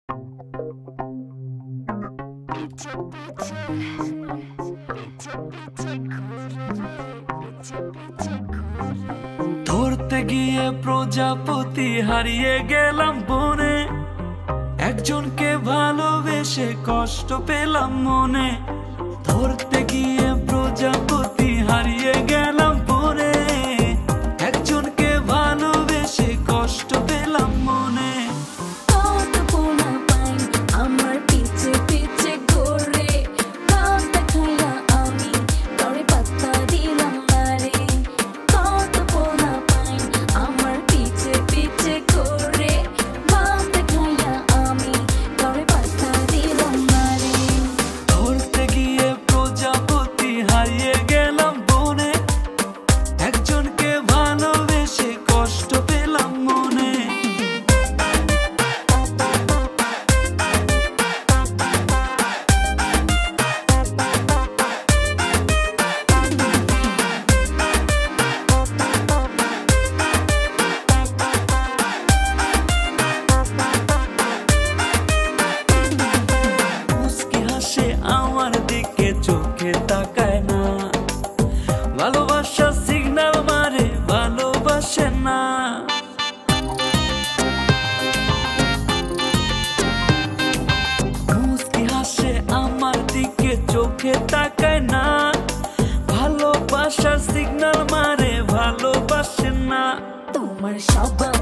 ধরতে গিয়ে প্রজাপতি হারিয়ে গেলাম বনে, একজনকে ভালোবেসে কষ্ট পেলাম মনে। ধরতে গিয়ে প্রজাপতি হারিয়ে গেলাম বনে, একজনকে ভালোবেসে কষ্ট পেলাম মনে। আমার দিকে চোখে তাকায় না, ভালোবাসা সিগন্যাল মারে ভালোবাসে না। মুস্কি হাসে আমার দিকে চোখে তাকায় না, ভালোবাসার সিগন্যাল মারে ভালোবাসে না। তোমার স্বভাব